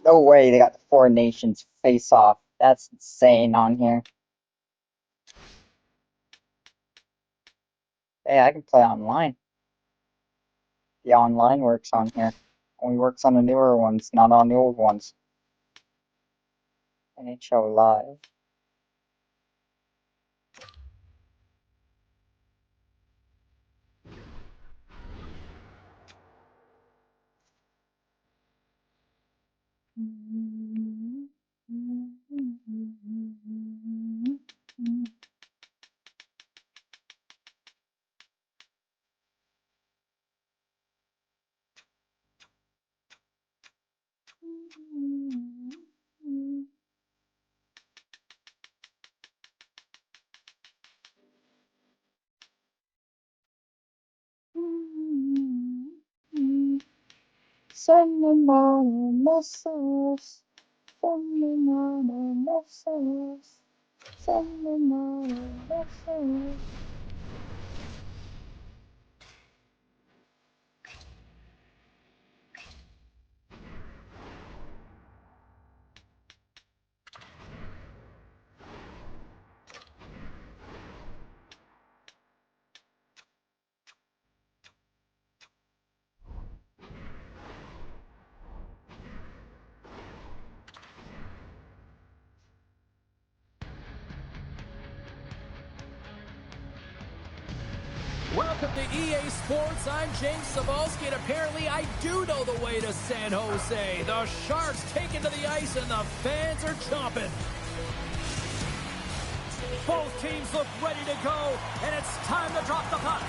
No way, they got the four nations face off. That's insane on here. Hey, I can play online. The online works on here. Only works on the newer ones, not on the old ones. NHL Live. Sending out a message. Sending out a message. Sending out a message. Welcome to EA Sports. I'm James Savolsky, and apparently I do know the way to San Jose. The Sharks taking to the ice, and the fans are chomping. Both teams look ready to go, and it's time to drop the puck.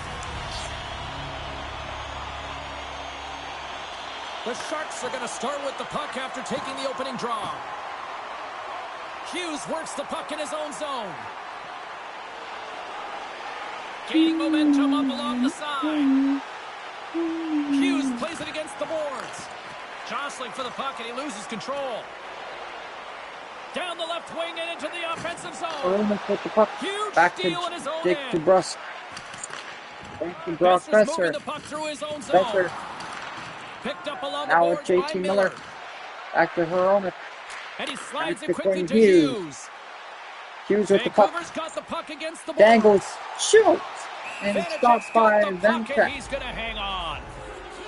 The Sharks are going to start with the puck after taking the opening draw. Hughes works the puck in his own zone. Gaining momentum up along the side. Hughes plays it against the boards. Jostling for the puck, and he loses control. Down the left wing and into the offensive zone. Put the puck Huge back steal to in his own Dick end. DeBrusque. Back to Brock Besser's Besser. moving the puck through his own zone. Besser. Picked up along the Now with boards by JT Miller. Back to Heronic. And he slides Back it to quickly Quinn to Hughes. Hughes. Hughes with the puck. Vancouver's got the puck against the boards. Dangles. Shoot! And Vanacek's stopped by got the puck, and Ventrek. he's going to hang on.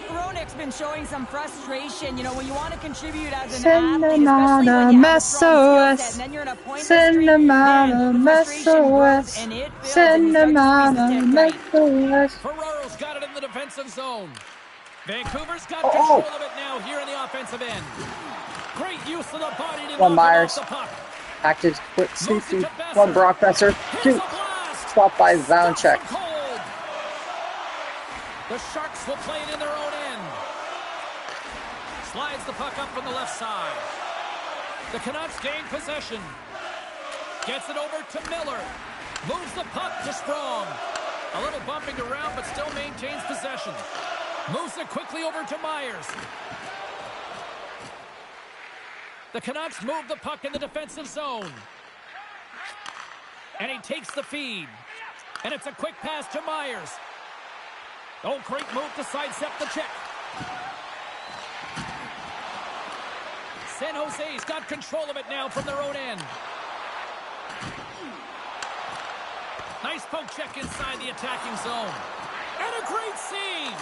Hronik's been showing some frustration. You know, when you want to contribute as an Send athlete, them especially out when a you have a strong skill SOS. set, and then you're in a pointless Send streak, them out man, a the frustration grows, SOS. and it builds, and Send you them start to out squeeze the a stick tight. SOS. Ferraro's got it in the defensive zone. Vancouver's got Oh, control oh. of it now here in the offensive end. Great use of the body to One knock Myers. him off the puck. Active quick Moves it safety. to Besser. One Brock Besser. Here's Shoot. a blast. Stopped by Stops Vanacek. him cold. The Sharks will play it in their own end. Slides the puck up from the left side. The Canucks gain possession. Gets it over to Miller. Moves the puck to Strong. A little bumping around, but still maintains possession. Moves it quickly over to Myers. The Canucks move the puck in the defensive zone. And he takes the feed. And it's a quick pass to Myers. Oh, great move to sidestep the check. San Jose's got control of it now from their own end. Nice poke check inside the attacking zone. And a great save.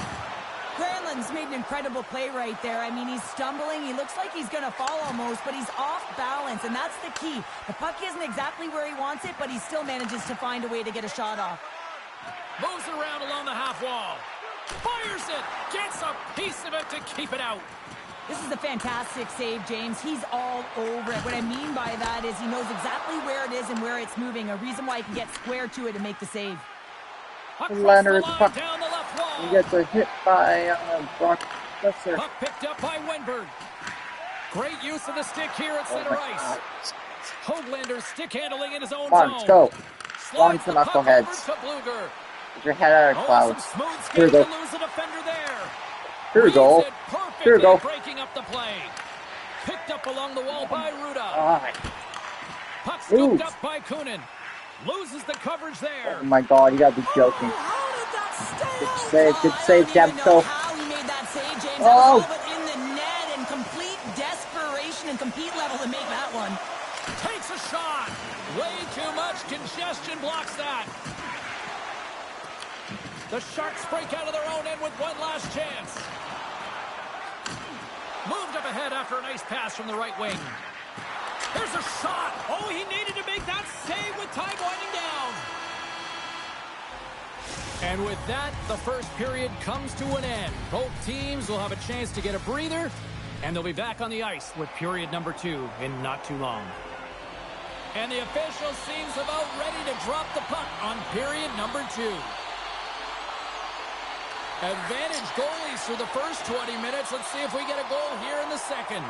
Granlund's made an incredible play right there. I mean, he's stumbling. He looks like he's going to fall almost, but he's off balance, and that's the key. The puck isn't exactly where he wants it, but he still manages to find a way to get a shot off. Moves around along the half wall. Fires it. Gets a piece of it to keep it out. This is a fantastic save, James. He's all over it. What I mean by that is he knows exactly where it is and where it's moving, a reason why he can get square to it and make the save. Leonard puck. Down the left wall. He gets a hit by Brock Besser. Puck picked up by Wenberg. Great use of the stick here at center ice. Hoaglander's stick handling in his own Come on, zone. let's go. Slides to the puck over knuckleheads. to Bluger. Get your head out of Oh, clouds. some smooth Here we skating go. to lose a defender there. Here we go. Reads it perfectly, Here we go. breaking up the play. Picked up along the wall by Ruda. Ah, Puck Move. scooped up by Kunin. Loses the coverage there. oh my god, you gotta be joking. How did that stay Good out? save, good save, I don't even know Demko. how he made that save, James. Oh. That was all but in the net, and complete desperation determination and compete level to make that one. Takes a shot. Way too much congestion blocks that. The Sharks break out of their own end with one last chance. Moved up ahead after a nice pass from the right wing. There's a shot. Oh, he needed to make that save with time winding down. And with that, the first period comes to an end. Both teams will have a chance to get a breather, and they'll be back on the ice with period number 2 in not too long. And the official seems about ready to drop the puck on period number 2. Advantage goalies through the first 20 minutes. Let's see if we get a goal here in the second.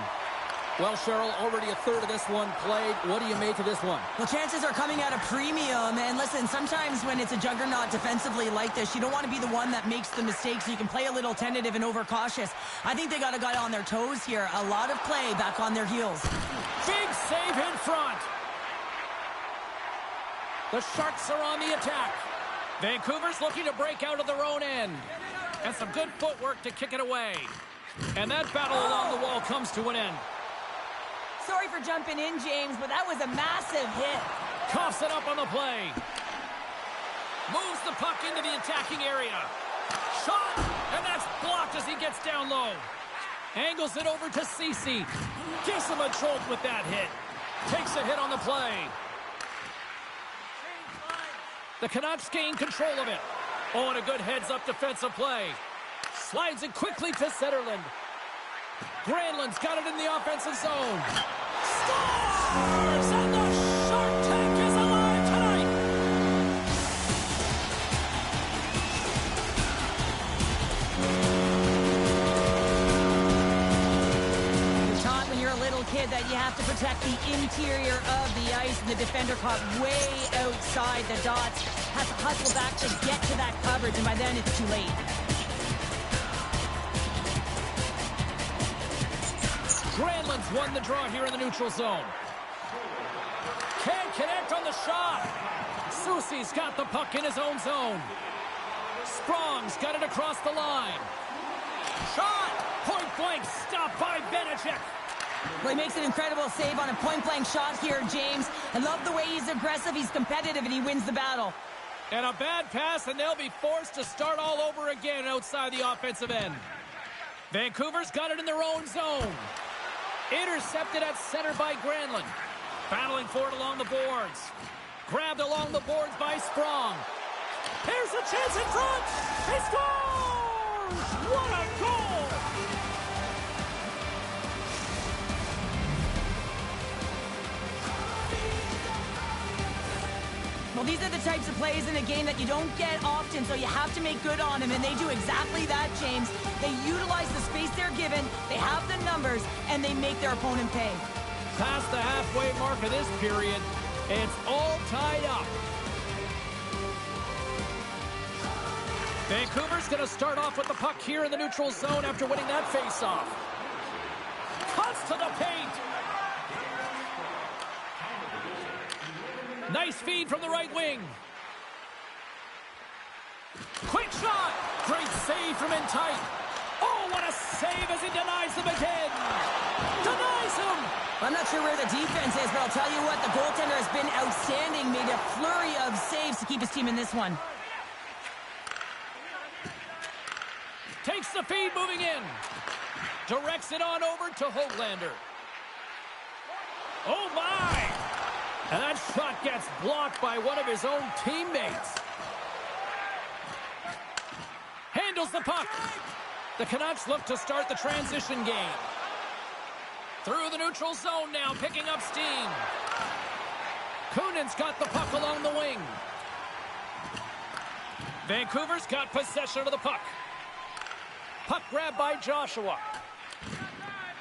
Well, Cheryl, already a third of this one played. What do you make of this one? Well, chances are coming at a premium. And listen, sometimes when it's a juggernaut defensively like this, you don't want to be the one that makes the mistakes. You can play a little tentative and overcautious. I think they got a guy on their toes here. A lot of play back on their heels. Big save in front. The Sharks are on the attack. Vancouver's looking to break out of their own end. And some good footwork to kick it away. And that battle along the wall comes to an end. Sorry for jumping in, James, but that was a massive hit. Coughs it up on the play. Moves the puck into the attacking area. Shot! And that's blocked as he gets down low. Angles it over to Ceci. Gives him a jolt with that hit. Takes a hit on the play. The Canucks gain control of it. Oh, and a good heads-up defensive play. Slides it quickly to Zetterlund. Granlund's got it in the offensive zone. Scores! And the Shark Tank is alive tonight! You're taught when you're a little kid that you have to protect the interior of the ice, and the defender caught way outside the dots. Has to hustle back to get to that coverage, and by then it's too late. Granlund's won the draw here in the neutral zone. Can't connect on the shot. Soucy's got the puck in his own zone. Sprong's got it across the line. Shot! Point blank stopped by Beneček. Well, he makes an incredible save on a point-blank shot here, James. I love the way he's aggressive, he's competitive, and he wins the battle. And a bad pass, and they'll be forced to start all over again outside the offensive end. Vancouver's got it in their own zone. Intercepted at center by Granlund. Battling for it along the boards. Grabbed along the boards by Sprong. Here's a chance in front. He scores! What a goal! Well, these are the types of plays in a game that you don't get often, so you have to make good on them, and they do exactly that, James. They utilize the space they're given, they have the numbers, and they make their opponent pay. Past the halfway mark of this period, it's all tied up. Vancouver's going to start off with the puck here in the neutral zone after winning that faceoff. Cuts to the paint. Nice feed from the right wing. Quick shot. Great save from in tight. Oh, what a save as he denies them again. Denies him. I'm not sure where the defense is, but I'll tell you what, the goaltender has been outstanding. Made a flurry of saves to keep his team in this one. Takes the feed moving in. Directs it on over to Höglander. Oh, my. And that shot gets blocked by one of his own teammates. Handles the puck. The Canucks look to start the transition game. Through the neutral zone now, picking up steam. Kunin's got the puck along the wing. Vancouver's got possession of the puck. Puck grabbed by Joshua.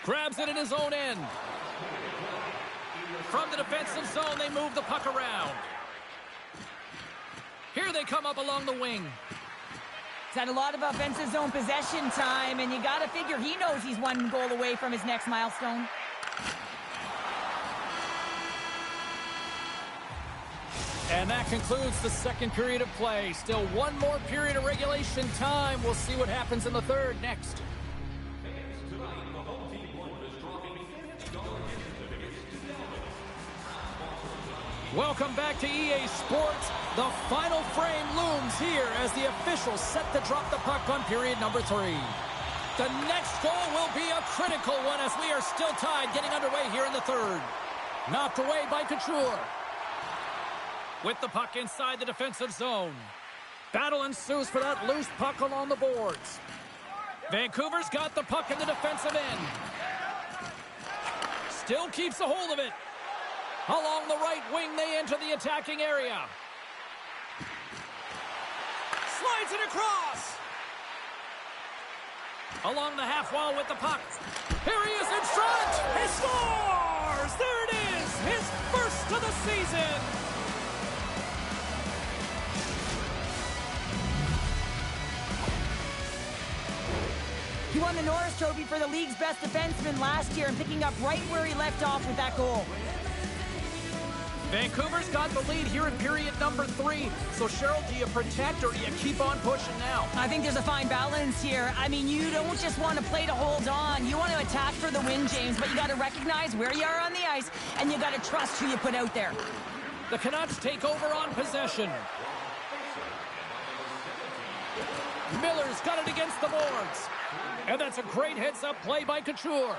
Grabs it in his own end. From the defensive zone, they move the puck around. Here they come up along the wing. He's had a lot of offensive zone possession time, and you got to figure he knows he's one goal away from his next milestone. And that concludes the second period of play. Still one more period of regulation time. We'll see what happens in the third next. Welcome back to EA Sports. The final frame looms here as the officials set to drop the puck on period number 3. The next goal will be a critical one as we are still tied, getting underway here in the third. Knocked away by Couture. With the puck inside the defensive zone. Battle ensues for that loose puck along the boards. Vancouver's got the puck in the defensive end. Still keeps a hold of it. Along the right wing, they enter the attacking area. Slides it across. Along the half wall with the puck. Here he is in front. He scores! There it is! His first of the season! He won the Norris Trophy for the league's best defenseman last year and picking up right where he left off with that goal. Vancouver's got the lead here in period number 3. So, Cheryl, do you protect or do you keep on pushing now? I think there's a fine balance here. I mean, you don't just want to play to hold on. You want to attack for the win, James, but you got to recognize where you are on the ice, and you got to trust who you put out there. The Canucks take over on possession. Miller's got it against the boards. And that's a great heads-up play by Couture.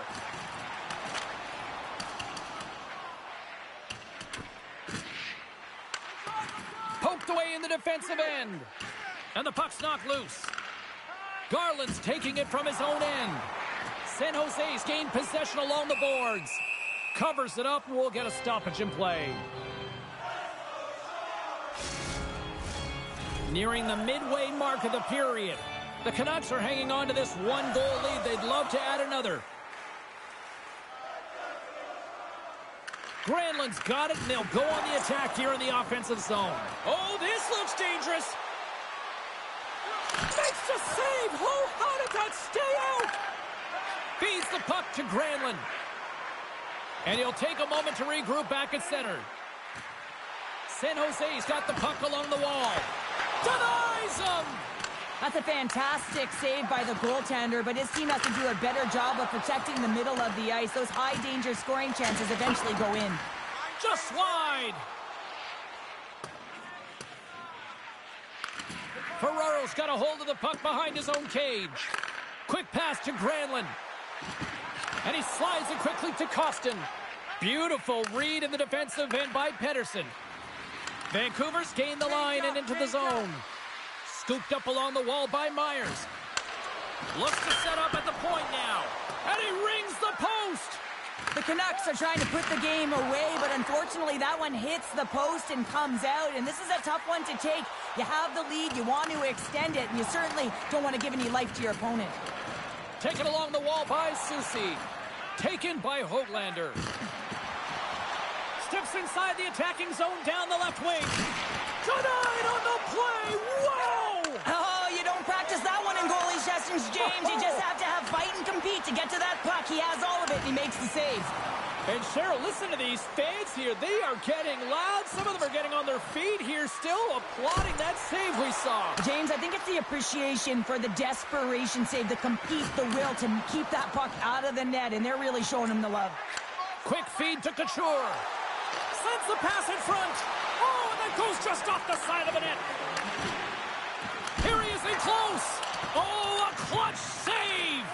Poked away in the defensive end. And the puck's knocked loose. Garland's taking it from his own end. San Jose's gained possession along the boards. Covers it up and we'll get a stoppage in play. Nearing the midway mark of the period. The Canucks are hanging on to this one-goal lead. They'd love to add another. Granlund's got it, and they'll go on the attack here in the offensive zone. Oh, this looks dangerous. Makes the save. Oh, how did that stay out? Feeds the puck to Granlund. And he'll take a moment to regroup back at center. San Jose's got the puck along the wall. Denies him! That's a fantastic save by the goaltender, but his team has to do a better job of protecting the middle of the ice. Those high-danger scoring chances eventually go in. Just wide! Ferraro's got a hold of the puck behind his own cage. Quick pass to Granlund. And he slides it quickly to Costin. Beautiful read in the defensive end by Pettersson. Vancouver's gained the line and into the zone. Scooped up along the wall by Myers. Looks to set up at the point now. And he rings the post. The Canucks are trying to put the game away, but unfortunately that one hits the post and comes out. And this is a tough one to take. You have the lead, you want to extend it, and you certainly don't want to give any life to your opponent. Taken along the wall by Soucy. Taken by Höglander. Steps inside the attacking zone down the left wing. Denied on the play. Whoa! Oh, you don't practice that one in goalie sessions, James. You just have to have fight and compete to get to that puck. He has all of it, and he makes the saves. And Cheryl, listen to these fans here. They are getting loud. Some of them are getting on their feet here, still applauding that save we saw. James, I think it's the appreciation for the desperation save, the compete, the will to keep that puck out of the net, and they're really showing him the love. Quick feed to Couture. Sends the pass in front. Oh, and that goes just off the side of the net. Here he is in close. Oh, a clutch save.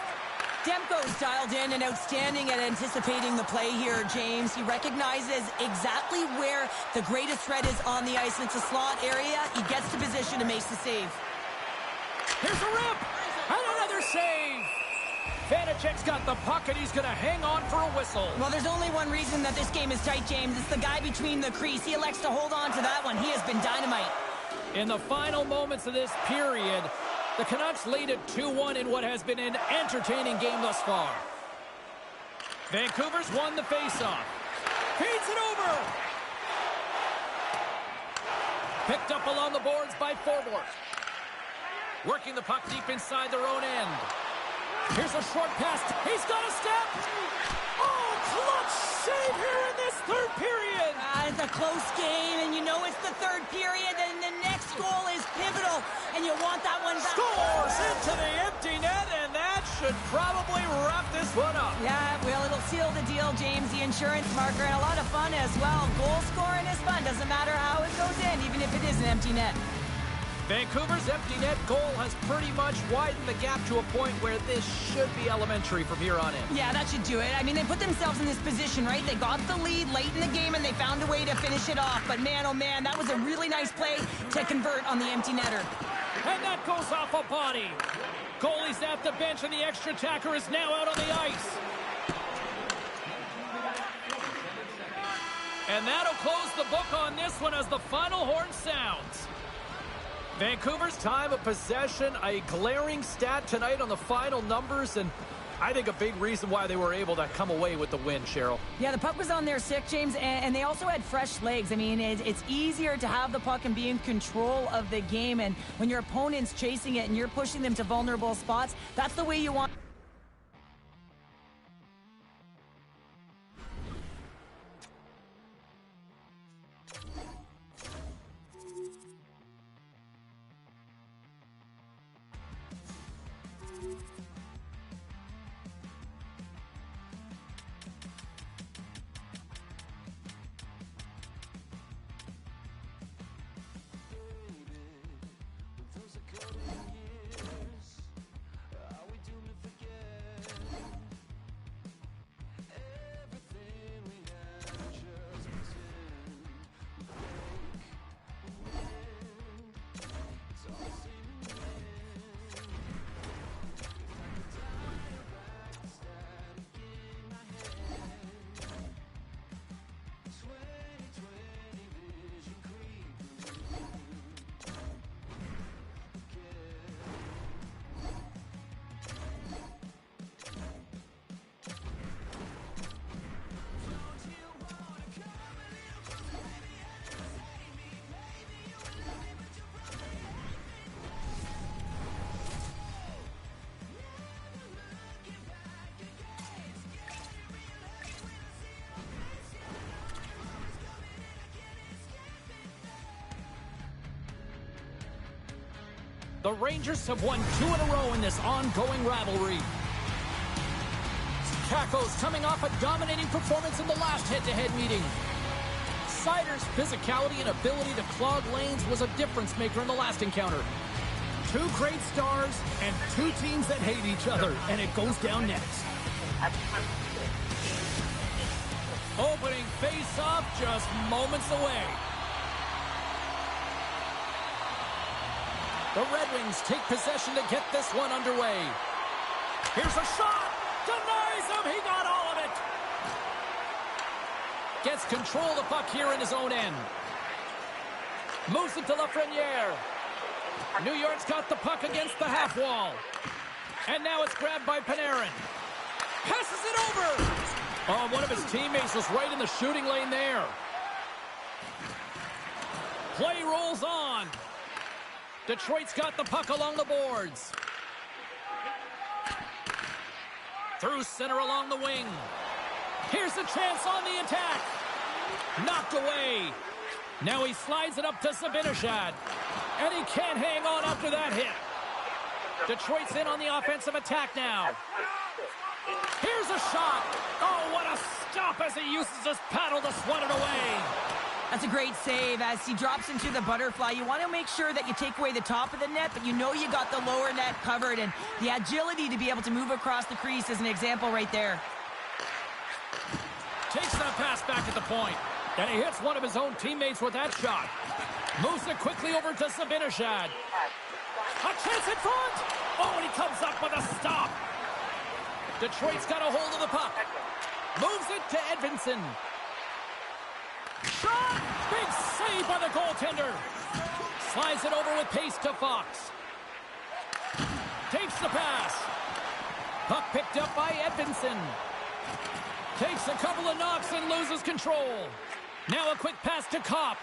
Demko's dialed in and outstanding at anticipating the play here, James. He recognizes exactly where the greatest threat is on the ice. It's a slot area. He gets to position and makes the save. Here's a rip. And another save. Vanacek's got the puck, and he's going to hang on for a whistle. Well, there's only one reason that this game is tight, James. It's the guy between the crease. He elects to hold on to that one. He has been dynamite. In the final moments of this period, the Canucks lead at 2-1 in what has been an entertaining game thus far. Vancouver's won the faceoff. Feeds it over. Picked up along the boards by Forbort. Working the puck deep inside their own end. Here's a short pass. He's got a step. Oh, clutch save here in this third period. It's a close game, and you know it's the third period, and the next goal is pivotal, and you want that one back. Scores into the empty net, and that should probably wrap this one up. Yeah, well, it'll seal the deal, James. The insurance marker, and a lot of fun as well. Goal scoring is fun. Doesn't matter how it goes in, even if it is an empty net. Vancouver's empty net goal has pretty much widened the gap to a point where this should be elementary from here on in. Yeah, that should do it. I mean, they put themselves in this position, right? They got the lead late in the game, and they found a way to finish it off. But man, oh man, that was a really nice play to convert on the empty netter. And that goes off a body. Goalie's at the bench, and the extra attacker is now out on the ice. And that'll close the book on this one as the final horn sounds. Vancouver's time of possession, a glaring stat tonight on the final numbers, and I think a big reason why they were able to come away with the win, Cheryl. Yeah, the puck was on their stick, James, and they also had fresh legs. I mean, it's easier to have the puck and be in control of the game, and when your opponent's chasing it and you're pushing them to vulnerable spots, that's the way you want. The Rangers have won 2 in a row in this ongoing rivalry. Kakos coming off a dominating performance in the last head-to-head meeting. Sider's physicality and ability to clog lanes was a difference maker in the last encounter. 2 great stars and 2 teams that hate each other, and it goes down next. Opening face-off just moments away. The Red Wings take possession to get this one underway. Here's a shot! Denies him! He got all of it! Gets control of the puck here in his own end. Moves it to Lafreniere. New York's got the puck against the half wall. And now it's grabbed by Panarin. Passes it over! Oh, one of his teammates was right in the shooting lane there. Play rolls on. Detroit's got the puck along the boards. Through center along the wing. Here's the chance on the attack. Knocked away. Now he slides it up to Zibanejad. And he can't hang on after that hit. Detroit's in on the offensive attack now. Here's a shot. Oh, what a stop as he uses his paddle to swat it away. That's a great save as he drops into the butterfly. You want to make sure that you take away the top of the net, but you know you got the lower net covered, and the agility to be able to move across the crease is an example right there. Takes that pass back at the point, and he hits one of his own teammates with that shot. Moves it quickly over to Zibanejad. A chance in front! Oh, and he comes up with a stop. Detroit's got a hold of the puck. Moves it to Edvinsson. Shot! Big save by the goaltender. Slides it over with pace to Fox. Takes the pass. Puck picked up by Edvinsson. Takes a couple of knocks and loses control. Now a quick pass to Kopp.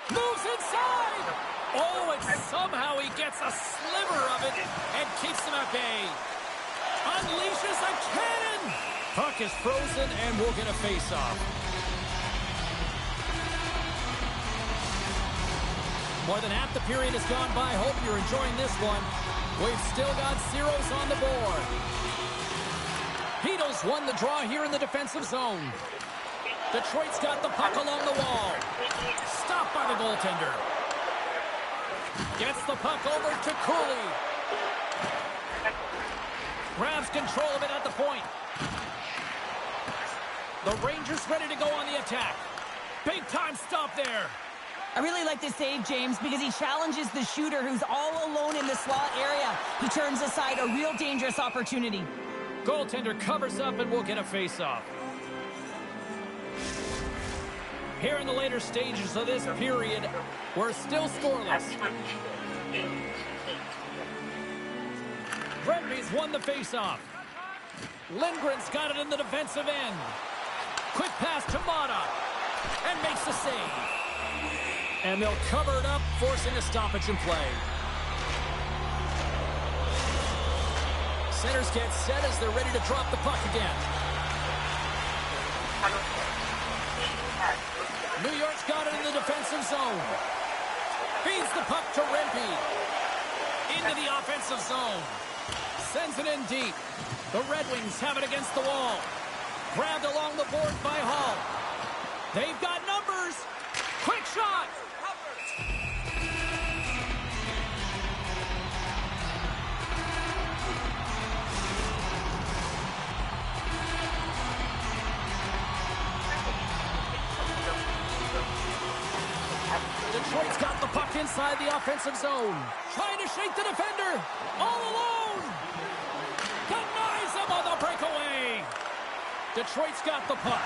Moves inside! Oh, and somehow he gets a sliver of it and keeps him at bay. Unleashes a cannon! Puck is frozen and we'll get a face-off. More than half the period has gone by. Hope you're enjoying this one. We've still got zeros on the board. Beatles won the draw here in the defensive zone. Detroit's got the puck along the wall. Stopped by the goaltender. Gets the puck over to Cooley. Grabs control of it at the point. The Rangers ready to go on the attack. Big time stop there. I really like this save, James, because he challenges the shooter who's all alone in the slot area. He turns aside a real dangerous opportunity. Goaltender covers up and will get a face-off. Here in the later stages of this period, we're still scoreless. Bremby's won the face-off. Lindgren's got it in the defensive end. Quick pass to Mata. And makes the save. And they'll cover it up, forcing a stoppage in play. Centers get set as they're ready to drop the puck again. New York's got it in the defensive zone. Feeds the puck to Rempe. Into the offensive zone. Sends it in deep. The Red Wings have it against the wall. Grabbed along the board by Hall. They've got numbers. Quick shot. Detroit's got the puck inside the offensive zone. Trying to shake the defender. All alone. Denies him on the breakaway. Detroit's got the puck.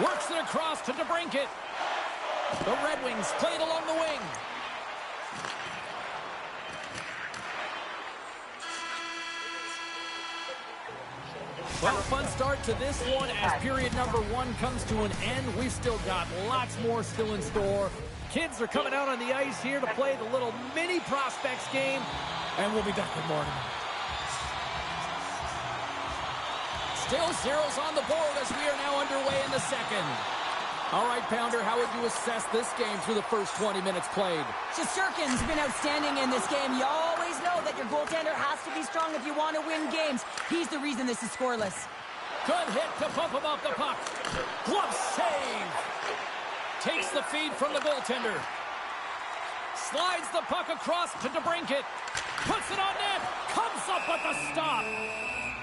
Works it across to DeBrincat. The Red Wings play it along the wing. Well, fun start to this one as period number one comes to an end. We've still got lots more still in store. Kids are coming out on the ice here to play the little mini prospects game, and we'll be back with more. Still zeros on the board as we are now underway in the second. All right, Pounder, how would you assess this game through the first 20 minutes played? Shesterkin's been outstanding in this game. You always know that your goaltender has to be strong if you want to win games. He's the reason this is scoreless. Good hit to bump him off the puck. Glove save. Takes the feed from the goaltender. Slides the puck across to DeBrincat. Puts it on net. Comes up with the stop.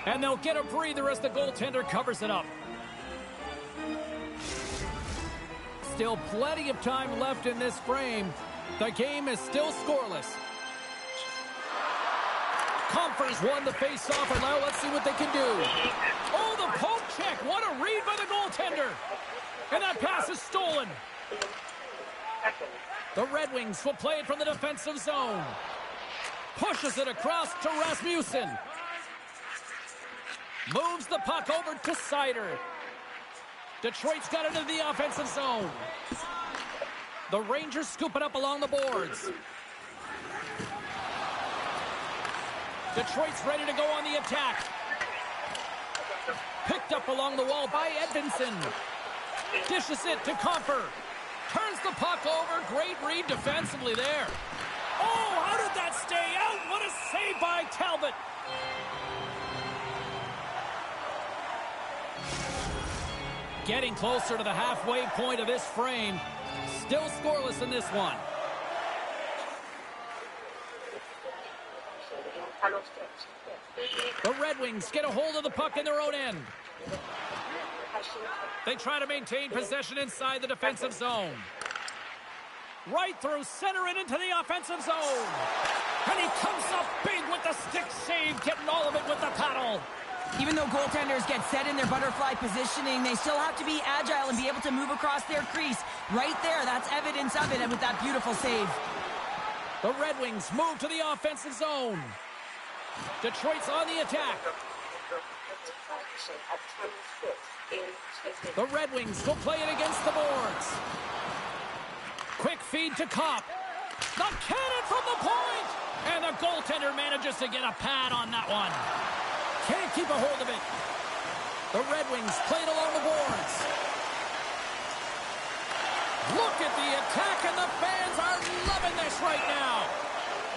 And they'll get a breather as the goaltender covers it up. Still plenty of time left in this frame. The game is still scoreless. Comfers won the face-off, and now let's see what they can do. Oh, the poke check. What a read by the goaltender. And that pass is stolen. The Red Wings will play it from the defensive zone. Pushes it across to Rasmussen. Moves the puck over to Seider. Detroit's got it into the offensive zone. The Rangers scoop it up along the boards. Detroit's ready to go on the attack. Picked up along the wall by Edvinsson. Dishes it to Comfer. Turns the puck over. Great read defensively there. Oh, how did that stay out? What a save by Talbot. Getting closer to the halfway point of this frame. Still scoreless in this one. The Red Wings get a hold of the puck in their own end. They try to maintain possession inside the defensive zone. Right through center and into the offensive zone. And he comes up big with the stick save, getting all of it with the paddle. Even though goaltenders get set in their butterfly positioning, they still have to be agile and be able to move across their crease. Right there, that's evidence of it, and with that beautiful save. The Red Wings move to the offensive zone. Detroit's on the attack. The Red Wings will play it against the boards. Quick feed to Kopp. The cannon from the point! And the goaltender manages to get a pad on that one. Can't keep a hold of it. The Red Wings play it along the boards. Look at the attack, and the fans are loving this right now.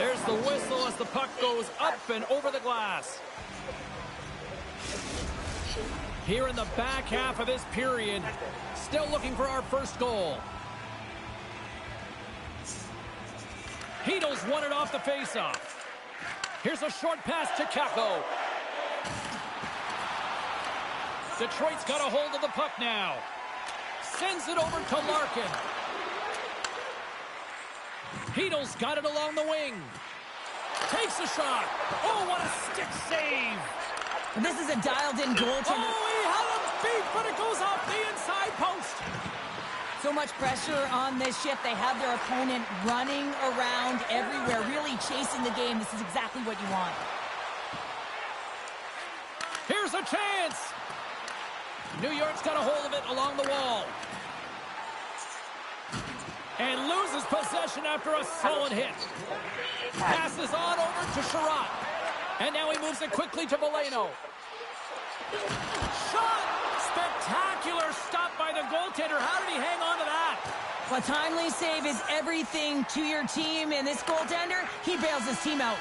There's the whistle as the puck goes up and over the glass. Here in the back half of this period, still looking for our first goal. Heedles won it off the faceoff. Here's a short pass to Kako. Detroit's got a hold of the puck now. Sends it over to Larkin. Heedles got it along the wing. Takes a shot. Oh, what a stick save. This is a dialed-in goaltender. Oh, he had him beat, but it goes off the inside post. So much pressure on this shift. They have their opponent running around everywhere, really chasing the game. This is exactly what you want. Here's a chance. New York's got a hold of it along the wall. And loses possession after a solid hit. Passes on over to Sherratt. And now he moves it quickly to Veleno. Shot! Spectacular stop by the goaltender. How did he hang on to that? A timely save is everything to your team, and this goaltender, he bails his team out.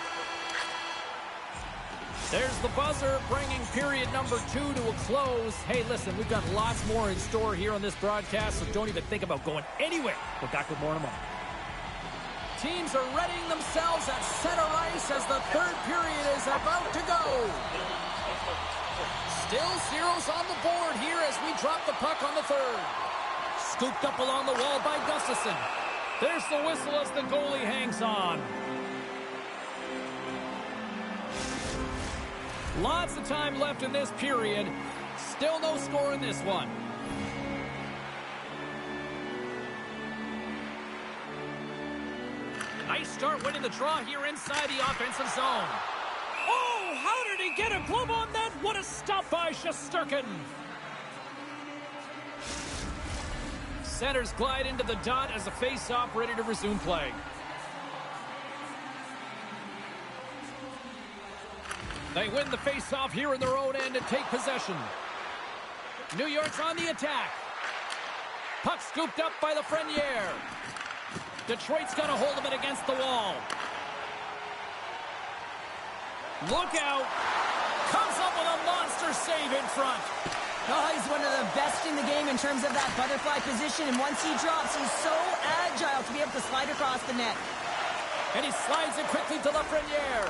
There's the buzzer, bringing period number 2 to a close. Hey, listen, we've got lots more in store here on this broadcast, so don't even think about going anywhere. We're back with more in a moment. Teams are readying themselves at center ice as the third period is about to go. Still zeros on the board here as we drop the puck on the third. Scooped up along the wall by Gustafsson. There's the whistle as the goalie hangs on. Lots of time left in this period. Still no score in this one. Nice start winning the draw here inside the offensive zone. Oh, how did he get a glove on that? What a stop by Shesterkin. Centers glide into the dot as a face-off ready to resume play. They win the face-off here in their own end and take possession. New York's on the attack. Puck scooped up by Lafreniere. Detroit's got a hold of it against the wall. Look out. Comes up with a monster save in front. Oh, he's one of the best in the game in terms of that butterfly position, and once he drops, he's so agile to be able to slide across the net. And he slides it quickly to Lafreniere.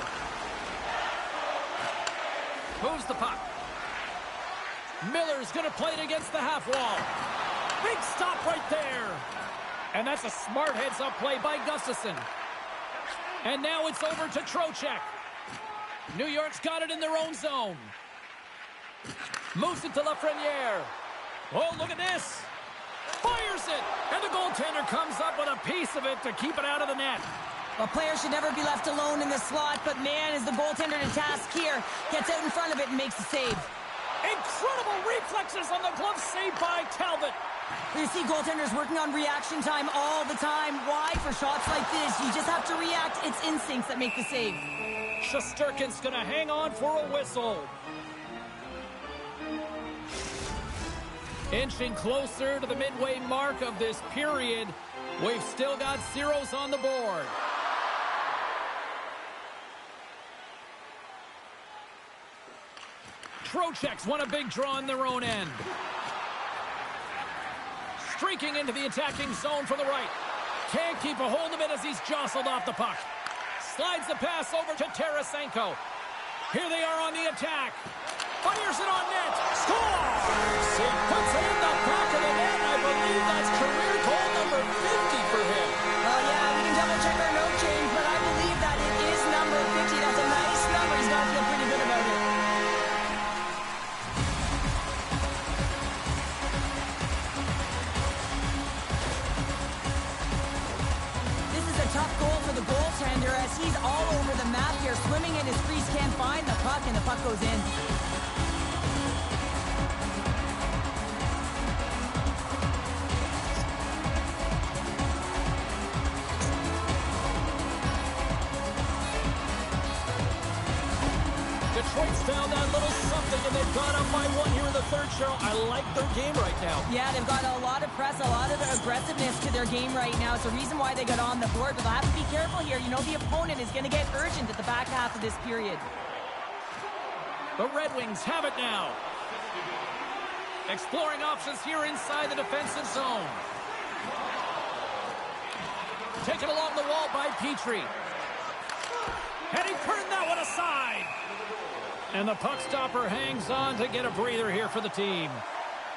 Moves the puck. Miller's going to play it against the half wall. Big stop right there. And that's a smart heads-up play by Gustafsson. And now it's over to Trocheck. New York's got it in their own zone. Moves it to Lafreniere. Oh, look at this. Fires it. And the goaltender comes up with a piece of it to keep it out of the net. A player should never be left alone in the slot, but man, is the goaltender to task here. Gets out in front of it and makes the save. Incredible reflexes on the glove save by Talbot. You see goaltenders working on reaction time all the time. Why? For shots like this, you just have to react. It's instincts that make the save. Shesterkin's going to hang on for a whistle. Inching closer to the midway mark of this period. We've still got zeros on the board. Trocheck's won a big draw in their own end. Streaking into the attacking zone from the right. Can't keep a hold of it as he's jostled off the puck. Slides the pass over to Tarasenko. Here they are on the attack. Fires it on net. Scores! He puts it in the back of the net. I believe that's career goal number 50 for him. Oh, yeah, we can double-check our note change, but I believe that it is number 50. That's a nice number. He's got to feel pretty good about it. This is a tough goal for the goaltender as he's all over the map here. Swimming in his crease, can't find the puck, and the puck goes in. Detroit's found that little something, and they've gone up by one here in the third, Cheryl. I like their game right now. Yeah, they've got a lot of press, a lot of aggressiveness to their game right now. It's a reason why they got on the board, but they'll have to be careful here. You know the opponent is going to get urgent at the back half of this period. The Red Wings have it now. Exploring options here inside the defensive zone. Taken along the wall by Petrie. And he turned that one aside. And the puck stopper hangs on to get a breather here for the team.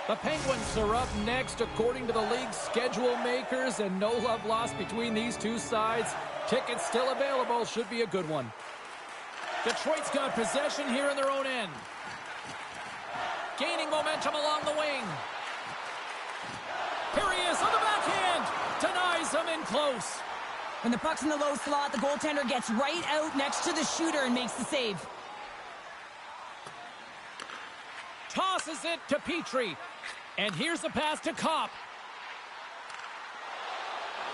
The Penguins are up next according to the league's schedule makers, and no love lost between these two sides. Tickets still available. Should be a good one. Detroit's got possession here in their own end. Gaining momentum along the wing. Here he is on the backhand. Denies him in close. When the puck's in the low slot, the goaltender gets right out next to the shooter and makes the save. Tosses it to Petrie. And here's the pass to Kopp.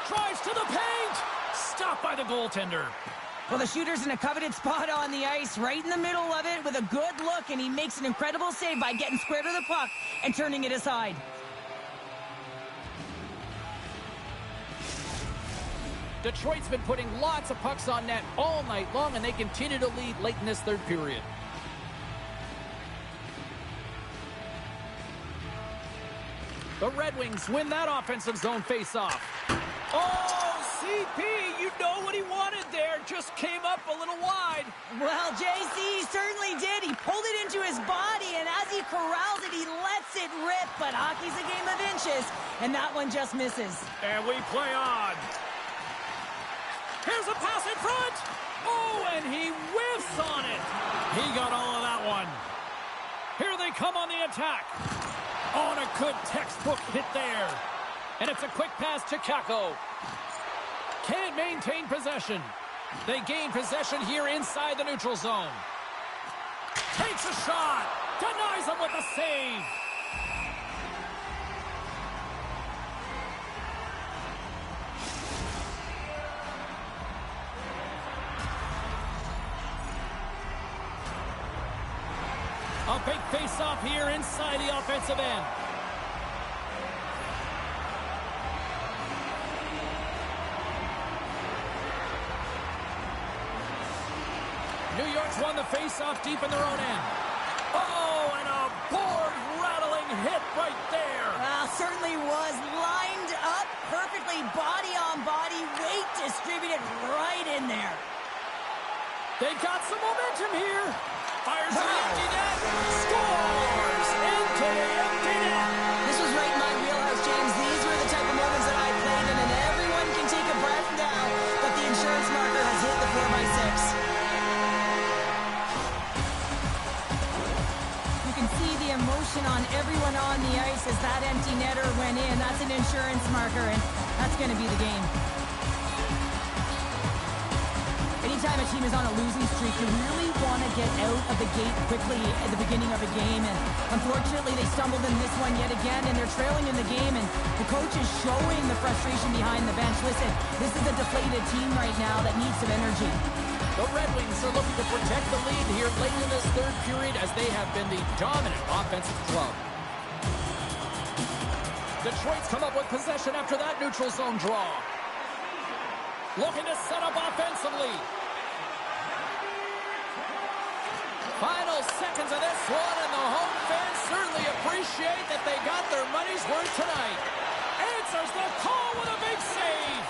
Drives to the paint. Stopped by the goaltender. Well, the shooter's in a coveted spot on the ice, right in the middle of it with a good look, and he makes an incredible save by getting square to the puck and turning it aside. Detroit's been putting lots of pucks on net all night long, and they continue to lead late in this third period. The Red Wings win that offensive zone face-off. Oh, CP, you know what he wanted there. Just came up a little wide. Well, JC, he certainly did. He pulled it into his body, and as he corrals it, he lets it rip. But hockey's a game of inches, and that one just misses. And we play on. Here's a pass in front. Oh, and he whiffs on it. He got all of that one. Here they come on the attack. Oh, and a good textbook hit there. And it's a quick pass to Kakko. Can't maintain possession. They gain possession here inside the neutral zone. Takes a shot. Denies him with a save. A big face-off here inside the offensive end. New York's won the face-off deep in their own end. Oh, and a board-rattling hit right there. Well, certainly was lined up perfectly, body on body, weight distributed right in there. They got some momentum here. Fires to the empty net. Scores into the empty net. This was right in my wheelhouse, James. These were the type of moments that I played in, and everyone can take a breath now, but the insurance marker has hit the 4x6. You can see the emotion on everyone on the ice as that empty netter went in. That's an insurance marker, and that's going to be the game. Anytime a team is on a losing streak, you really want to get out of the gate quickly at the beginning of a game. And unfortunately, they stumbled in this one yet again, and they're trailing in the game. And the coach is showing the frustration behind the bench. Listen, this is a deflated team right now that needs some energy. The Red Wings are looking to protect the lead here late in this third period as they have been the dominant offensive club. Detroit's come up with possession after that neutral zone draw. Looking to set up offensively. Final seconds of this one, and the home fans certainly appreciate that they got their money's worth tonight. Answers the call with a big save.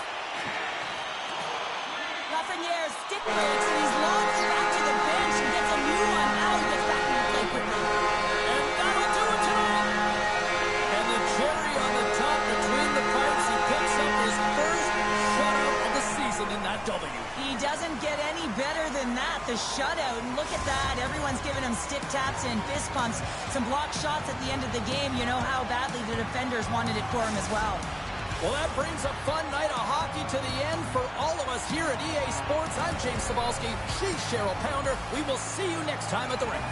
Lafreniere stick breaks, and he's launched back to the bench and gets a new one. Now he gets back in the play quickly. And that'll do it tonight. And the cherry on the top between the pipes, he picks up his first shutout of the season in that W. He doesn't get any better than that, the shutout. And look at that. Everyone's giving him stick taps and fist pumps. Some blocked shots at the end of the game. You know how badly the defenders wanted it for him as well. Well, that brings a fun night of hockey to the end for all of us here at EA Sports. I'm James Cebulski. She's Cheryl Pounder. We will see you next time at the rink.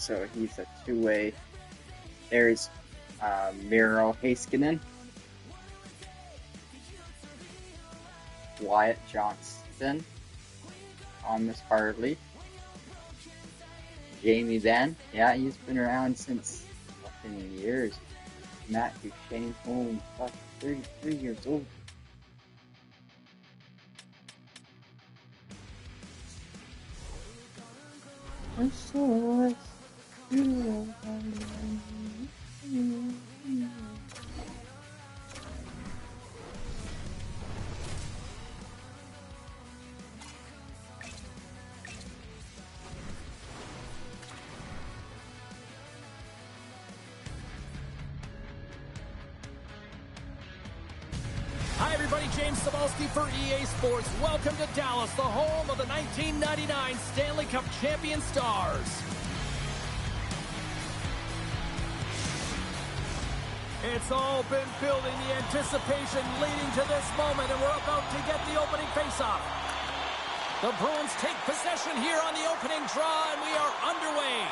so he's a two-way. There's Miro Heiskanen, Wyatt Johnston, Thomas Hartley, Jamie Benn. Yeah, he's been around since fucking years. Matt Duchene, holy fuck, 33 years old. Hi, everybody. James Cebulski for EA Sports. Welcome to Dallas, the home of the 1999 Stanley Cup champion Stars. It's all been building, the anticipation leading to this moment, and we're about to get the opening faceoff. The Bruins take possession here on the opening draw, and we are underway.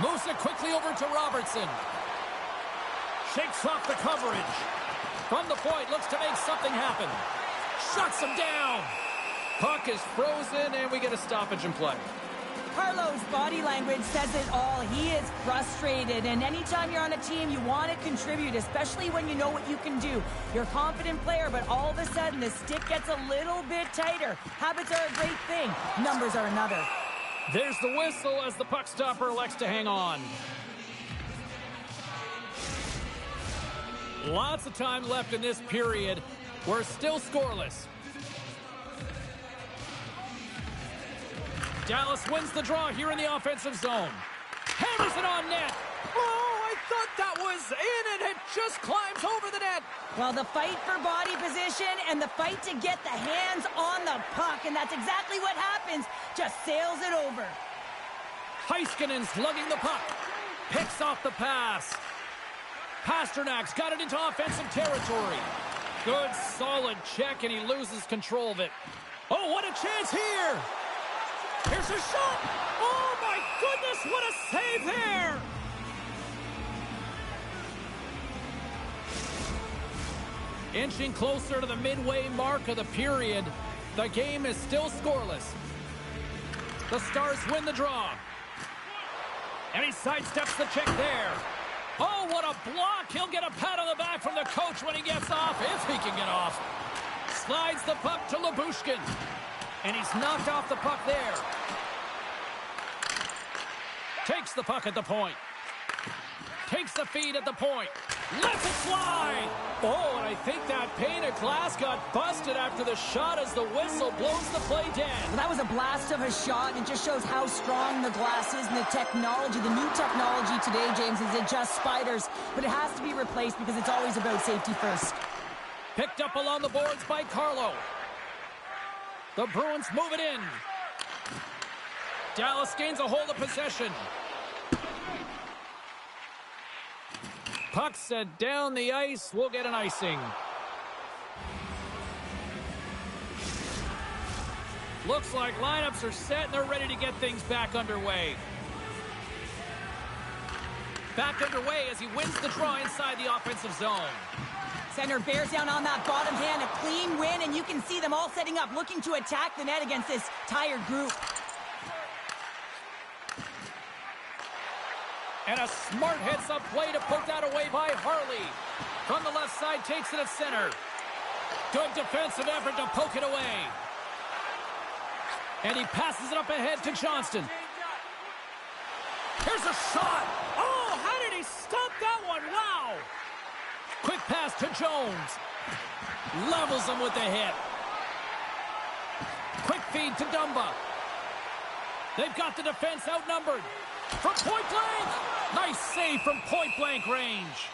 Moves it quickly over to Robertson. Shakes off the coverage. From the point, looks to make something happen. Shuts him down. Puck is frozen, and we get a stoppage in play. Carlo's body language says it all. He is frustrated, and anytime you're on a team, you want to contribute, especially when you know what you can do. You're a confident player, but all of a sudden, the stick gets a little bit tighter. Habits are a great thing. Numbers are another. There's the whistle as the puck stopper elects to hang on. Lots of time left in this period. We're still scoreless. Dallas wins the draw here in the offensive zone. Hammers it on net. Oh, I thought that was in, and it just climbs over the net. Well, the fight for body position and the fight to get the hands on the puck, and that's exactly what happens. Just sails it over. Heiskanen's lugging the puck. Picks off the pass. Pasternak's got it into offensive territory. Good, solid check, and he loses control of it. Oh, what a chance here! Here's a shot! Oh, my goodness, what a save there! Inching closer to the midway mark of the period, the game is still scoreless. The Stars win the draw. And he sidesteps the check there. Oh, what a block! He'll get a pat on the back from the coach when he gets off, if he can get off. Slides the puck to Lyubushkin. And he's knocked off the puck there. Takes the puck at the point. Takes the feed at the point. Lets it slide! Oh, and I think that pane of glass got busted after the shot as the whistle blows the play dead. Well, that was a blast of a shot, and it just shows how strong the glass is and the technology. The new technology today, James, is it just spiders, but it has to be replaced because it's always about safety first. Picked up along the boards by Carlo. The Bruins move it in. Dallas gains a hold of possession. Puck set down the ice. We'll get an icing. Looks like lineups are set and they're ready to get things back underway. Back underway as he wins the draw inside the offensive zone. Center bears down on that bottom hand, a clean win, and you can see them all setting up, looking to attack the net against this tired group. And a smart heads-up play to put that away by Harley. From the left side, takes it at center. Good defensive effort to poke it away. And he passes it up ahead to Johnston. Here's a shot. Oh, how did he stop that one? Wow. Quick pass to Jones. Levels him with the hit. Quick feed to Dumba. They've got the defense outnumbered. From point blank. Nice save from point blank range.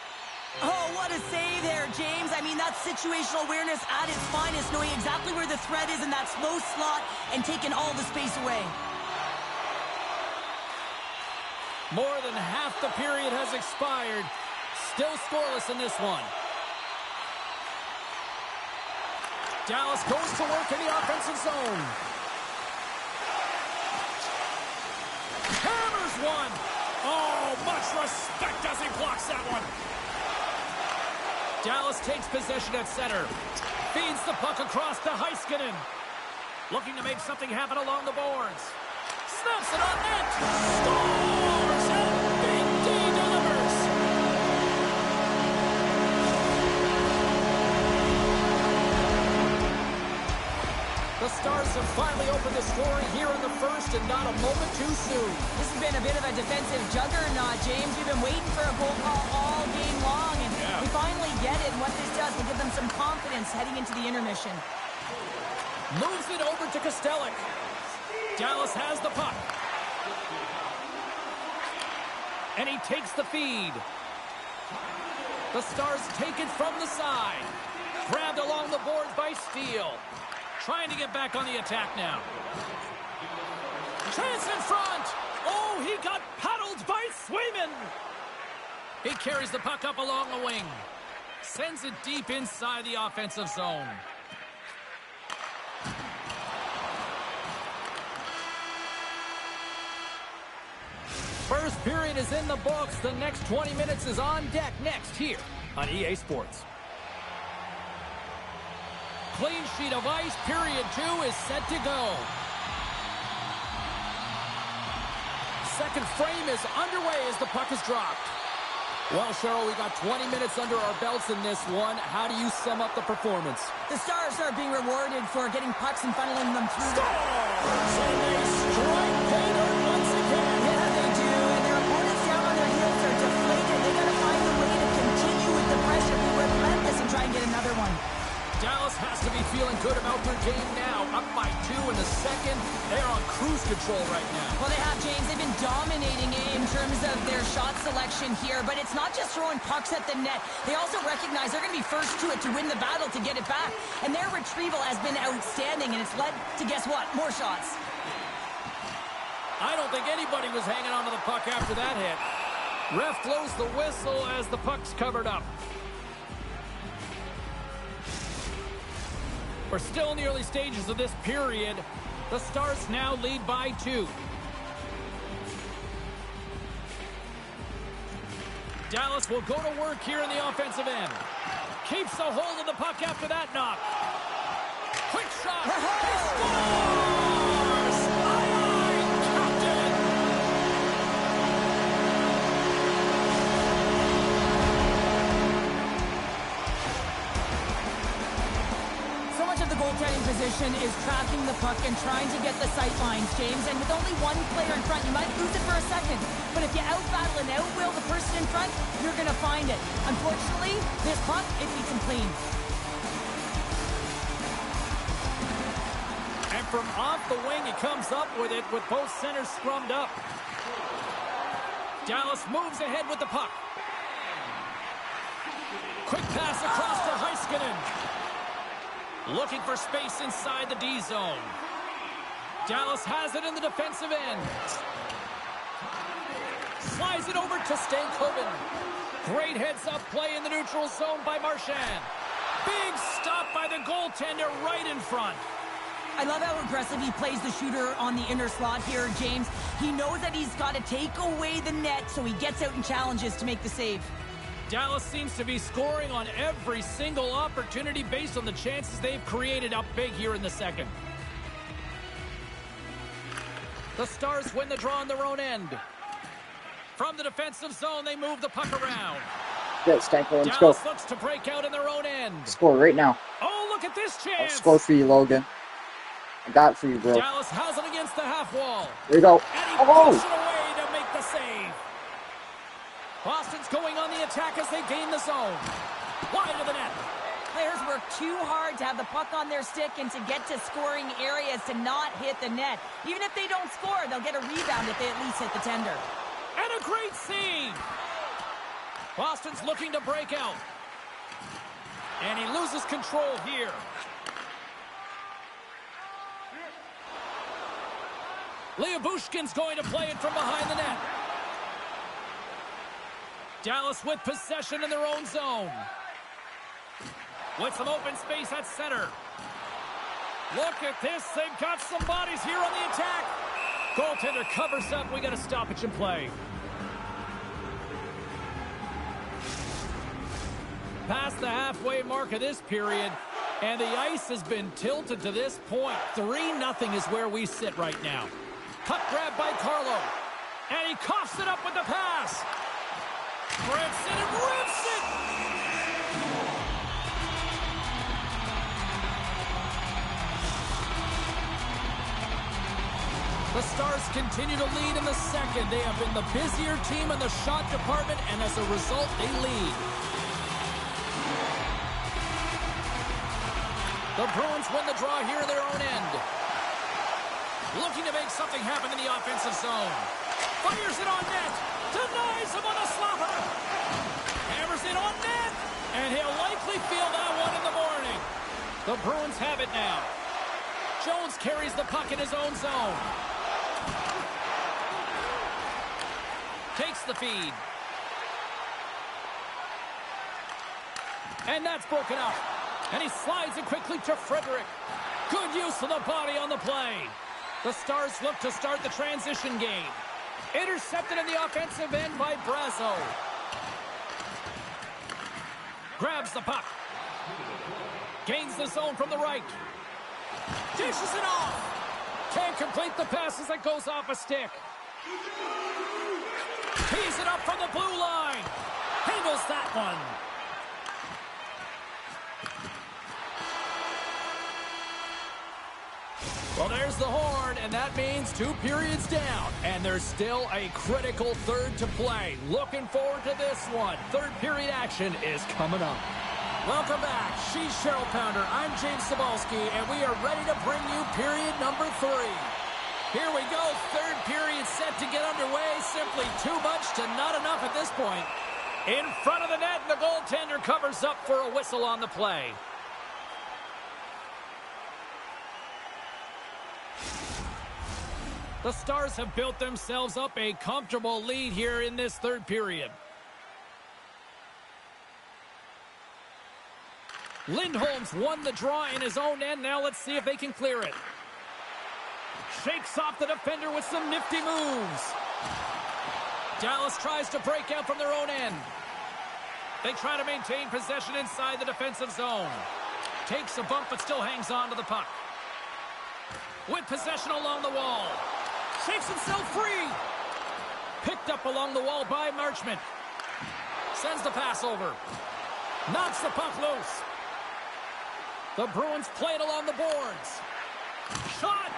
Oh, what a save there, James. I mean, that's situational awareness at its finest, knowing exactly where the threat is in that slow slot and taking all the space away. More than half the period has expired. Still scoreless in this one. Dallas goes to work in the offensive zone. Hammers one. Much respect as he blocks that one. Dallas takes possession at center. Feeds the puck across to Heiskanen. Looking to make something happen along the boards. Snaps it on net. Scores! And Big D delivers. The Stars have finally opened the scoring here in the first, and not a moment too soon. This has been a bit of a defensive juggernaut, James. We've been waiting for a goal call all game long, and we finally get it. And what this does will give them some confidence heading into the intermission. Moves it over to Kostelic. Dallas has the puck. And he takes the feed. The Stars take it from the side. Grabbed along the boards by Steele. Trying to get back on the attack now. Chance in front. Oh, he got paddled by Swayman. He carries the puck up along the wing. Sends it deep inside the offensive zone. First period is in the books. The next 20 minutes is on deck next here on EA Sports. Clean sheet of ice. Period 2 is set to go. Second frame is underway as the puck is dropped. Well, Cheryl, we got 20 minutes under our belts in this one. How do you sum up the performance? The Stars are being rewarded for getting pucks and funneling them through. Stars! And they strike Painter once again. Yeah, they do. And their opponents down on their heels are deflated. They got to find a way to continue with the pressure, be relentless, and try and get another one. Dallas has to be feeling good about their game now. Up by 2 in the second. They're on cruise control right now. Well, they have, James. They've been dominating in terms of their shot selection here, but it's not just throwing pucks at the net. They also recognize they're going to be first to it to win the battle, to get it back. And their retrieval has been outstanding, and it's led to, guess what, more shots. I don't think anybody was hanging on to the puck after that hit. Ref blows the whistle as the puck's covered up. We're still in the early stages of this period. The Stars now lead by 2. Dallas will go to work here in the offensive end. Keeps a hold of the puck after that knock. Quick shot. He scores! Aye, Captain! So much of the goaltending position is tracking the puck and trying to get the sight lines, James. And with only one player in front, you might lose it for a second. But if you out-battle and out-will the person in front, you're going to find it. Unfortunately, this puck, it beats him clean. And from off the wing, he comes up with it with both centers scrummed up. Dallas moves ahead with the puck. Quick pass across to Heiskanen. Looking for space inside the D zone. Dallas has it in the defensive end. Slides it over to Stankoven. Great heads-up play in the neutral zone by Marchand. Big stop by the goaltender right in front. I love how aggressive he plays the shooter on the inner slot here, James. He knows that he's got to take away the net, so he gets out and challenges to make the save. Dallas seems to be scoring on every single opportunity based on the chances they've created up big here in the second. The Stars win the draw on their own end. From the defensive zone, they move the puck around. Good, Stanko, let's Dallas go. looks to break out in their own end. Score right now. Oh, look at this I'll chance. score for you, Logan. I got it for you, bro. Dallas has it against the half wall. There you go. And he Oh! pushes it away to make the save. Boston's going on the attack as they gain the zone. Wide of the net. Players work too hard to have the puck on their stick and to get to scoring areas to not hit the net. Even if they don't score, they'll get a rebound if they at least hit the tender. And a great save. Boston's looking to break out. And he loses control here. Bushkin's going to play it from behind the net. Dallas with possession in their own zone. With some open space at center. Look at this. They've got some bodies here on the attack. Goaltender covers up. We got a stoppage in play. past the halfway mark of this period, and the ice has been tilted to this point. 3-0 is where we sit right now. Puck grab by Carlo, and he coughs it up with the pass. Grips it and rips it! The Stars continue to lead in the second. They have been the busier team in the shot department, and as a result, they lead. The Bruins win the draw here in their own end. Looking to make something happen in the offensive zone. Fires it on net. Denies him on a slapper. Hammers it on net. And he'll likely feel that one in the morning. The Bruins have it now. Jones carries the puck in his own zone. Takes the feed. And that's broken up. And he slides it quickly to Frederick. Good use of the body on the play. The Stars look to start the transition game. Intercepted in the offensive end by Brazo. Grabs the puck. Gains the zone from the right. Dishes it off. Can't complete the pass as it goes off a stick. Tees it up from the blue line. Handles that one. Well, there's the horn, and that means 2 periods down. And there's still a critical third to play. Looking forward to this one. Third period action is coming up. Welcome back. She's Cheryl Pounder. I'm James Cebulski, and we are ready to bring you period number 3. Here we go. Third period set to get underway. Simply too much to not enough at this point. In front of the net, and the goaltender covers up for a whistle on the play. The Stars have built themselves up a comfortable lead here in this third period. Lindholm's won the draw in his own end. Now let's see if they can clear it. Shakes off the defender with some nifty moves. Dallas tries to break out from their own end. They try to maintain possession inside the defensive zone. Takes a bump but still hangs on to the puck. With possession along the wall. Shakes himself free. Picked up along the wall by Marchment. Sends the pass over. Knocks the puck loose. The Bruins play it along the boards. Shot!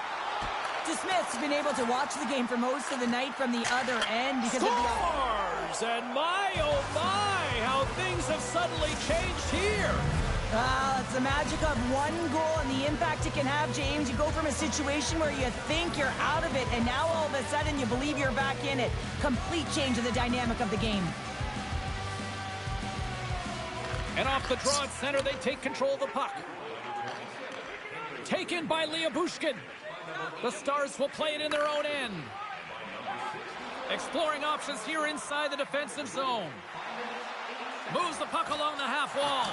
DeSmith's been able to watch the game for most of the night from the other end because Scores! And my, oh my, how things have suddenly changed here. It's the magic of one goal and the impact it can have, James. You go from a situation where you think you're out of it, and now all of a sudden you believe you're back in it. Complete change of the dynamic of the game. And off the draw at center, they take control of the puck. Taken by Liabushkin. The Stars will play it in their own end. Exploring options here inside the defensive zone. Moves the puck along the half wall.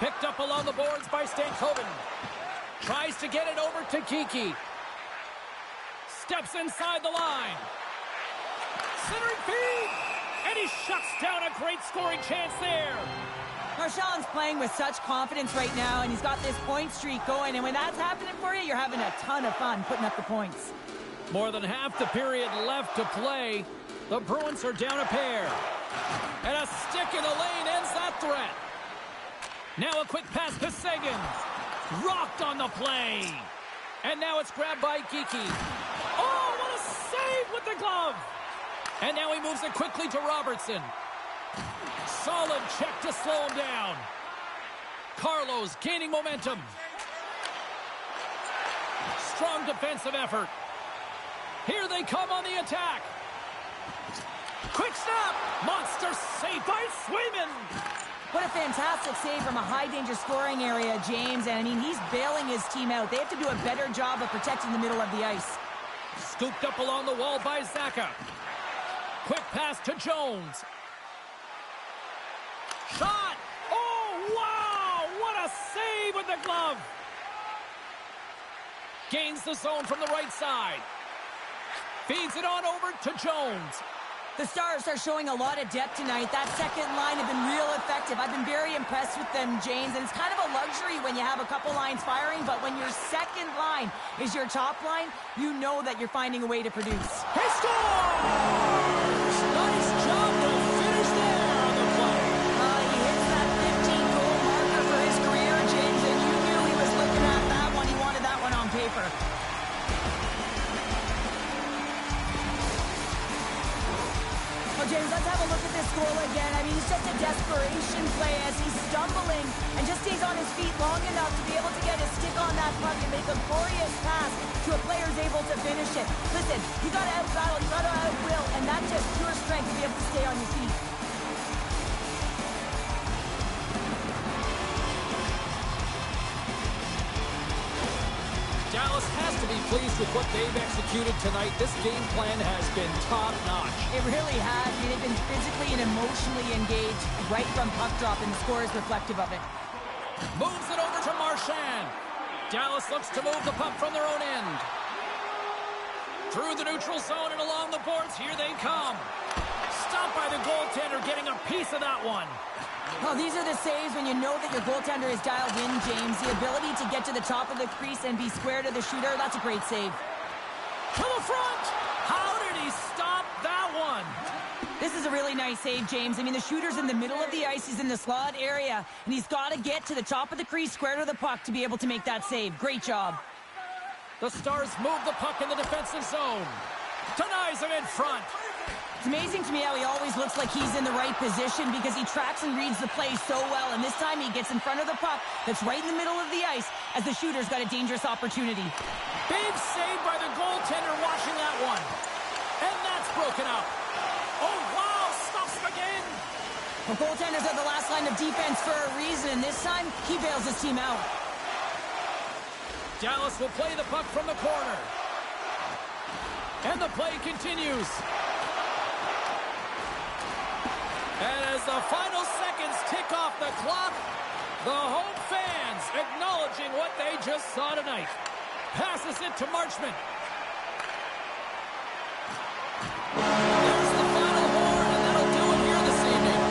Picked up along the boards by Stankoven. Tries to get it over to Kiki. Steps inside the line. Centering feed. And he shuts down a great scoring chance there. Marchand's playing with such confidence right now, and he's got this point streak going. And when that's happening for you, you're having a ton of fun putting up the points. More than half the period left to play. The Bruins are down a pair. And a stick in the lane ends that threat. Now a quick pass to Seguin. Rocked on the play. And now it's grabbed by Geekie. Oh, what a save with the glove. And now he moves it quickly to Robertson. Solid check to slow him down. Carlos gaining momentum. Strong defensive effort. Here they come on the attack. Quick snap. Monster save by Swayman. What a fantastic save from a high-danger scoring area, James. And, I mean, he's bailing his team out. They have to do a better job of protecting the middle of the ice. Scooped up along the wall by Zaka. Quick pass to Jones. Shot! Oh, wow! What a save with the glove! Gains the zone from the right side. Feeds it on over to Jones. The Stars are showing a lot of depth tonight. That second line have been real effective. I've been very impressed with them, James, and it's kind of a luxury when you have a couple lines firing, but when your second line is your top line, you know that you're finding a way to produce. He scores! Nice job to finish there on the play. He hits that 15-goal marker for his career, James, and you knew he was looking at that one. He wanted that one on paper. Oh, James, let's have a look at this goal again. I mean, it's just a desperation play as he's stumbling and just stays on his feet long enough to be able to get his stick on that puck and make a glorious pass to a player who's able to finish it. Listen, you got to out-battle, you got to out-will, and that's just pure strength to be able to stay on your feet. Dallas has to be pleased with what they've executed tonight. This game plan has been top-notch. It really has. I mean, they've been physically and emotionally engaged right from puck drop, and the score is reflective of it. Moves it over to Marchand. Dallas looks to move the puck from their own end. Through the neutral zone and along the boards, here they come. Stopped by the goaltender, getting a piece of that one. Well, these are the saves when you know that your goaltender is dialed in, James. The ability to get to the top of the crease and be square to the shooter, that's a great save. To the front! How did he stop that one? This is a really nice save, James. I mean, the shooter's in the middle of the ice. He's in the slot area, and he's got to get to the top of the crease, square to the puck, to be able to make that save. Great job. The Stars move the puck in the defensive zone. Denies it in front. It's amazing to me how he always looks like he's in the right position because he tracks and reads the play so well, and this time he gets in front of the puck that's right in the middle of the ice as the shooter's got a dangerous opportunity. Big save by the goaltender watching that one. And that's broken up. Oh, wow, stops him again. The goaltenders are the last line of defense for a reason, and this time he bails his team out. Dallas will play the puck from the corner. And the play continues. And as the final seconds tick off the clock, the home fans acknowledging what they just saw tonight. Passes it to Marchment. There's the final horn, and that'll do it here this evening.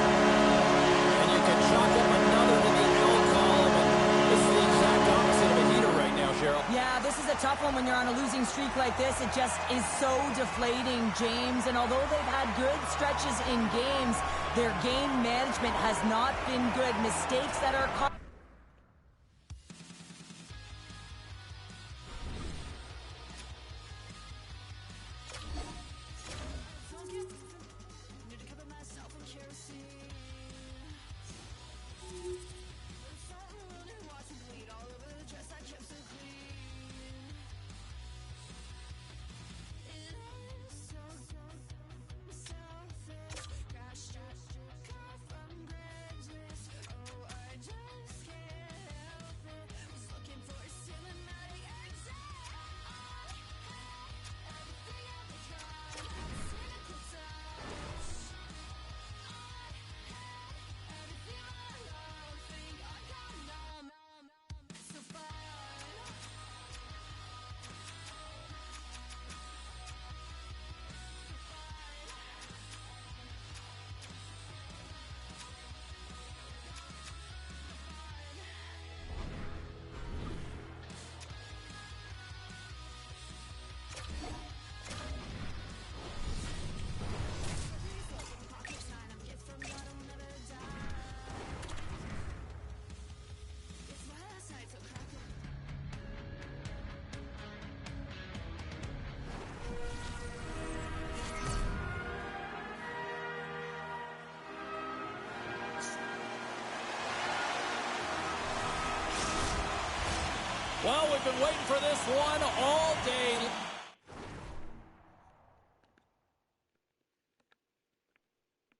And you can chalk up another to the L column, and this is the exact opposite of a heater right now, Cheryl. Yeah, this is a tough one when you're on a losing streak like this. It just is so deflating, James. And although they've had good stretches in games, their game management has not been good. Mistakes that are caught. Well, we've been waiting for this one all day.